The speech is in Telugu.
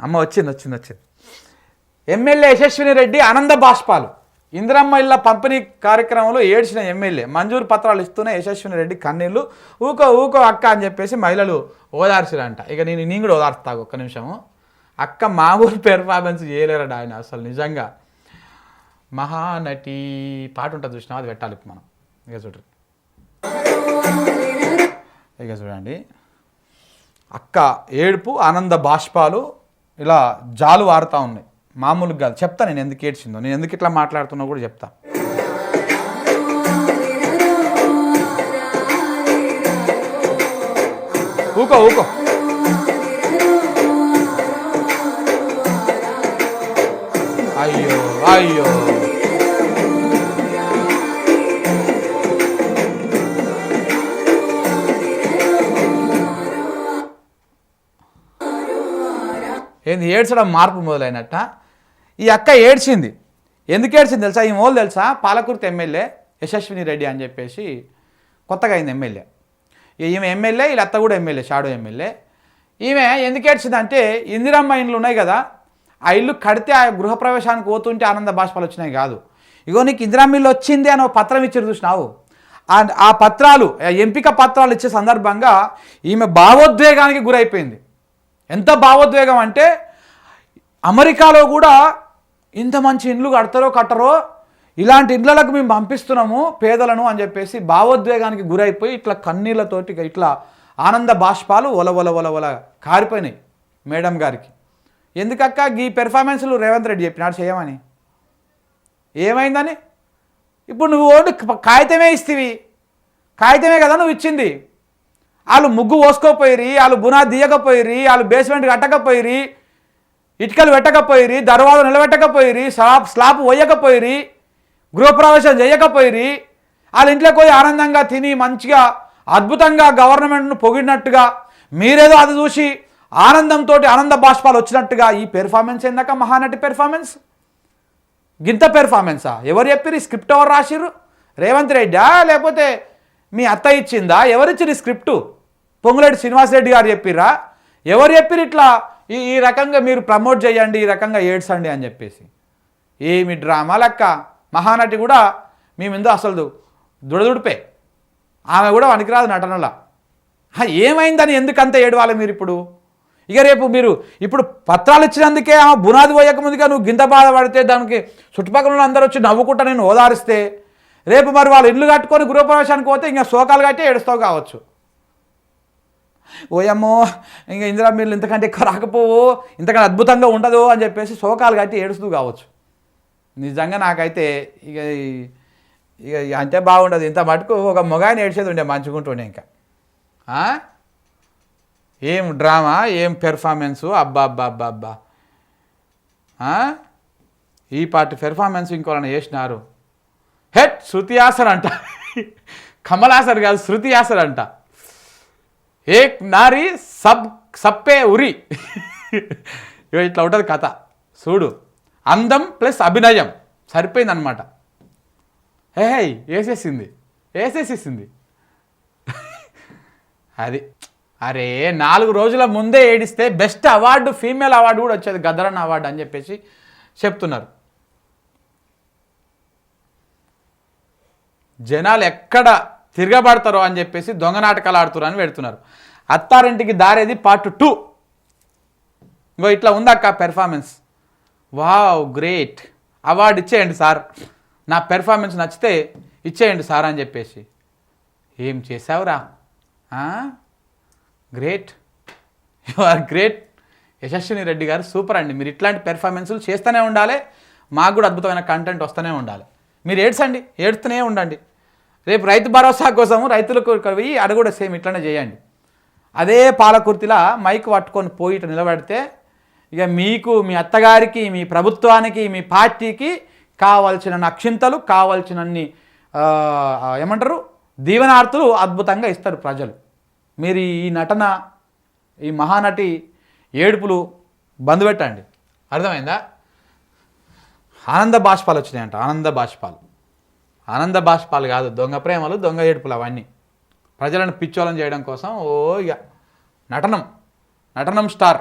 అమ్మ వచ్చింది. ఎమ్మెల్యే యశస్విని రెడ్డి ఆనంద బాష్పాలు. ఇందిరమ్మ ఇళ్ళ పంపిణీ కార్యక్రమంలో ఏడ్చిన ఎమ్మెల్యే మంజూరు పత్రాలు ఇస్తూనే యశస్విని రెడ్డి కన్నీళ్ళు. ఊకో అక్క అని చెప్పేసి మహిళలు ఓదార్చిరంట. ఇక నేను కూడా ఓదార్స్తాను ఒక్క నిమిషము. అక్క మామూలు పెర్ఫార్మెన్స్ చేయలేరట ఆయన అసలు నిజంగా. మహానటి పాట ఉంటుంది చూసినా, అది పెట్టాలి మనం. ఇక చూడండి అక్క ఏడుపు, ఆనంద బాష్పాలు ఇలా జాలు వారుతూ ఉన్నాయి. మామూలుగా కాదు. చెప్తా నేను ఎందుకు ఏడ్చిందో, నేను ఎందుకు ఇట్లా మాట్లాడుతున్నా కూడా చెప్తా. ఊకో అయ్యో ఏంది ఏడ్చడం మార్పు మొదలైనట్ట. ఈ అక్క ఏడ్చింది. ఎందుకు ఏడ్చింది తెలుసా? ఈ మోలు తెలుసా? పాలకుర్తి ఎమ్మెల్యే యశస్విని రెడ్డి అని చెప్పేసి కొత్తగా అయింది ఎమ్మెల్యే. ఈమె ఎమ్మెల్యే, వీళ్ళ అత్త కూడా ఎమ్మెల్యే, షాడో ఎమ్మెల్యే. ఈమె ఎందుకు ఏడ్చింది అంటే, ఇందిరమ్మ ఇండ్లు ఉన్నాయి కదా, ఆ ఇల్లు కడితే ఆ గృహప్రవేశానికి పోతుంటే ఆనంద బాష్పాలు వచ్చినాయి కాదు. ఇగో నీకు ఇందిరమ్మ ఇల్లు వచ్చింది అని ఒక పత్రం ఇచ్చారు చూసినావు. ఆ పత్రాలు, ఎంపిక పత్రాలు ఇచ్చే సందర్భంగా ఈమె భావోద్వేగానికి గురైపోయింది. ఎంత భావోద్వేగం అంటే, అమెరికాలో కూడా ఇంత మంచి ఇండ్లు కట్టరో, ఇలాంటి ఇండ్లకు మేము పంపిస్తున్నాము పేదలను అని చెప్పేసి భావోద్వేగానికి గురైపోయి ఇట్లా కన్నీళ్లతోటి ఇట్లా ఆనంద బాష్పాలు ఒల కారిపోయినాయి మేడం గారికి. ఎందుకక్క ఈ పెర్ఫార్మెన్స్లు రేవంత్ రెడ్డి చెప్పినాడు చేయమని? ఏమైందని? ఇప్పుడు నువ్వు ఓటు కాగితమే ఇస్తేవి, కాగితమే కదా నువ్వు ఇచ్చింది. వాళ్ళు ముగ్గు పోసుకోపోయిరి, వాళ్ళు బునాది తీయకపోయిరి, వాళ్ళు బేస్మెంట్ కట్టకపోయిరి, ఇటుకలు పెట్టకపోయిరి, దర్వాజా నిలబెట్టకపోయిరి, స్లాబ్ పోయకపోయిరి, గృహప్రవేశం చేయకపోయిరి. వాళ్ళ ఇంట్లోకి పోయి ఆనందంగా తిని మంచిగా అద్భుతంగా గవర్నమెంట్ను పొగిడినట్టుగా మీరేదో అది చూసి ఆనందంతో ఆనంద బాష్పాలు వచ్చినట్టుగా ఈ పెర్ఫార్మెన్స్ ఏందాక మహానటి పెర్ఫార్మెన్స్? గింత పెర్ఫార్మెన్సా? ఎవరు చెప్పిరు? ఈ స్క్రిప్ట్ ఎవరు రాసిర్రు? రేవంత్ రెడ్డా లేకపోతే మీ అత్త ఇచ్చిందా? ఎవరిచ్చిరు స్క్రిప్టు? పొంగులేటి శ్రీనివాసరెడ్డి గారు చెప్పిర్రా? ఎవరు చెప్పిరు ఇట్లా ఈ రకంగా మీరు ప్రమోట్ చేయండి, ఈ రకంగా ఏడ్చండి అని చెప్పేసి? ఏమి డ్రామా లెక్క. మహానటి కూడా మేమిందో అసలు దుడదుడిపే, ఆమె కూడా వనికిరాదు నటనలా. ఏమైందని ఎందుకంత ఏడవాలి మీరు ఇప్పుడు? ఇక రేపు మీరు ఇప్పుడు పత్రాలు ఇచ్చినందుకే ఆమె బునాది పోయక ముందుగా నువ్వు గింత బాధపడితే దానికి చుట్టుపక్కల అందరూ వచ్చి నవ్వుకుంటా నేను ఓదారిస్తే, రేపు మరి వాళ్ళు ఇల్లు కట్టుకొని గృహప్రవేశానికి పోతే ఇంకా శోకాలు కట్టి ఏడుస్తావు కావచ్చు. ఓయమ్మో ఇంకా ఇందిరా మీరు ఇంతకంటే ఎక్కువ రాకపోవు, ఇంతకంటే అద్భుతంగా ఉండదు అని చెప్పేసి శోకాలు కట్టి ఏడుస్తూ కావచ్చు. నిజంగా నాకైతే ఇక ఇక అంటే బాగుండదు. ఇంత మటుకు ఒక మొగాయని ఏడ్చేది ఉండే మంచుకుంటుండే. ఇంకా ఏం డ్రామా, ఏం పెర్ఫార్మెన్సు, అబ్బా. ఈ పార్టీ పెర్ఫార్మెన్స్ ఇంకోళ్ళని చేసినారు. హెట్ శృతి హాసన్ అంట, కమల్ హాసన్ కాదు, శృతి హాసన్ అంట. ఏక్ నారి సప్పే ఉరి. ఇట్లా ఉంటుంది కథ చూడు. అందం ప్లస్ అభినయం సరిపోయిందనమాట. వేసేసింది అది. అరే 4 రోజుల ముందే ఏడిస్తే బెస్ట్ అవార్డు, ఫీమేల్ అవార్డు కూడా వచ్చేది, గదరన్ అవార్డు అని చెప్పేసి చెప్తున్నారు. జనాలు ఎక్కడ తిరగబడతారో అని చెప్పేసి దొంగ నాటకాలు ఆడుతున్నారు అని పెడుతున్నారు. అత్తారింటికి దారేది పార్ట్ 2. ఇంకో ఇట్లా ఉందక్క పెర్ఫార్మెన్స్. వావ్ గ్రేట్, అవార్డు ఇచ్చేయండి సార్, నా పెర్ఫార్మెన్స్ నచ్చితే ఇచ్చేయండి సార్ అని చెప్పేసి. ఏం చేసావురా, గ్రేట్, యు ఆర్ గ్రేట్. యశస్విని రెడ్డి గారు సూపర్ అండి. మీరు ఇట్లాంటి పెర్ఫార్మెన్స్లు చేస్తూనే ఉండాలి, మాకు కూడా అద్భుతమైన కంటెంట్ వస్తూనే ఉండాలి. మీరు ఏడుస్తూనే ఉండండి. రేపు రైతు భరోసా కోసము రైతులకు పోయి అది కూడా సేమ్ ఇట్లనే చేయండి. అదే పాలకుర్తిలా మైక్ పట్టుకొని పోయి ఇట్లా నిలబడితే ఇక మీకు, మీ అత్తగారికి, మీ ప్రభుత్వానికి, మీ పార్టీకి కావాల్సిన అక్షింతలు, కావాల్సినన్ని ఏమంటారు దీవెనార్తులు అద్భుతంగా ఇస్తారు ప్రజలు. మీరు ఈ నటన, ఈ మహానటి ఏడుపులు బంద్ పెట్టండి. అర్థమైందా? ఆనంద బాష్పాలు వచ్చినాయంట, ఆనంద బాష్పాలు కాదు, దొంగ ప్రేమలు, దొంగ ఏడుపులు అవన్నీ ప్రజలను పిచ్చోళం చేయడం కోసం. ఇక నటనం స్టార్.